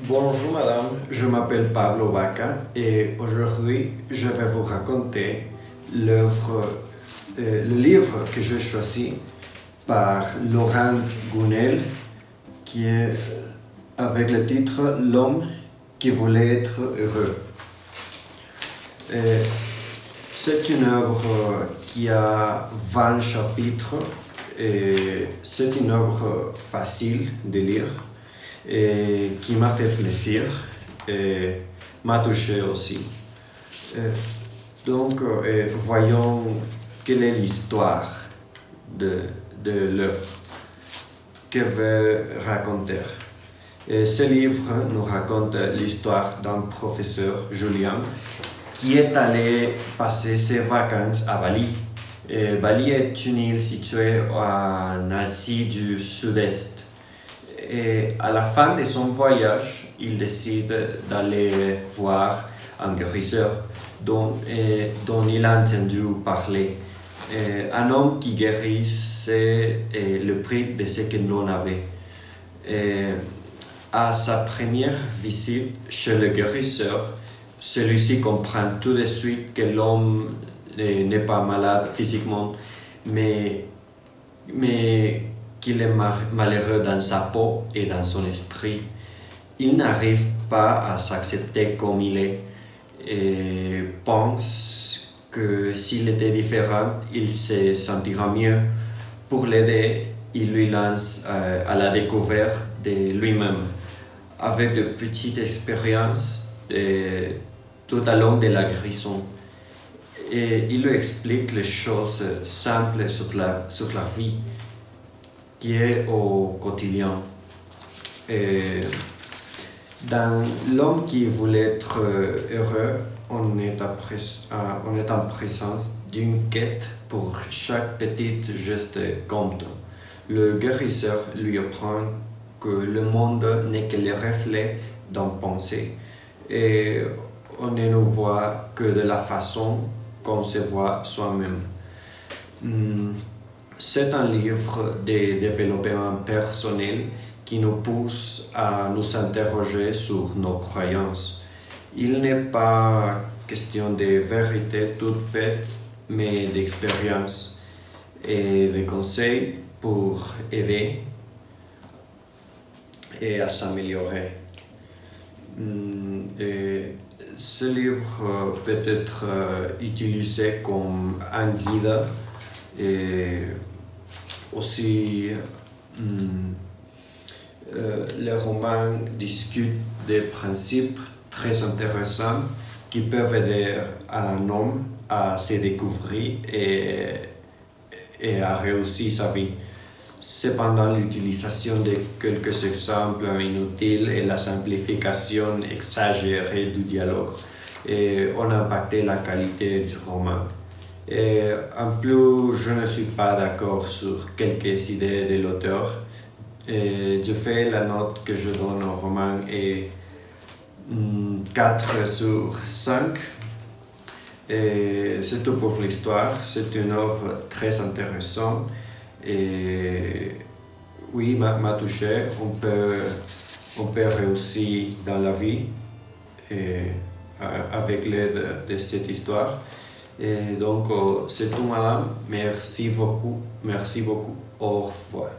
Bonjour madame, je m'appelle Pablo Vaca et aujourd'hui je vais vous raconter le livre que j'ai choisi par Laurent Gounel qui est avec le titre L'homme qui voulait être heureux. C'est une œuvre qui a 20 chapitres et c'est une œuvre facile de lire et qui m'a fait plaisir et m'a touché aussi. Voyons quelle est l'histoire de l'œuvre que veut raconter. Ce livre nous raconte l'histoire d'un professeur, Julien, qui est allé passer ses vacances à Bali. Bali est une île située en Asie du Sud-Est. Et à la fin de son voyage, il décide d'aller voir un guérisseur dont il a entendu parler. Un homme qui guérissait le prix de ce que l'on avait. À sa première visite chez le guérisseur, celui-ci comprend tout de suite que l'homme n'est pas malade physiquement, mais qu'il est malheureux dans sa peau et dans son esprit. Il n'arrive pas à s'accepter comme il est et pense que s'il était différent, il se sentira mieux. Pour l'aider, il lui lance à la découverte de lui-même, avec de petites expériences tout au long de la guérison. Et il lui explique les choses simples sur la vie qui est au quotidien. Et dans L'homme qui voulait être heureux, on est en présence d'une quête pour chaque petite geste compte. Le guérisseur lui apprend que le monde n'est que le reflet d'une pensée et on ne nous voit que de la façon qu'on se voit soi-même. C'est un livre de développement personnel qui nous pousse à nous interroger sur nos croyances. Il n'est pas question de vérité toute faite, mais d'expérience et de conseils pour aider et à s'améliorer. Ce livre peut être utilisé comme un guide et aussi le roman discute des principes très intéressants qui peuvent aider un homme à se découvrir et à réussir sa vie. Cependant, l'utilisation de quelques exemples inutiles et la simplification exagérée du dialogue ont impacté la qualité du roman. Et en plus, je ne suis pas d'accord sur quelques idées de l'auteur. Je fais la note que je donne au roman est 4 sur 5. Et c'est tout pour l'histoire. C'est une œuvre très intéressante. Et oui, m'a touché. On peut réussir dans la vie avec l'aide de cette histoire. Et donc, c'est tout, madame. Merci beaucoup. Au revoir.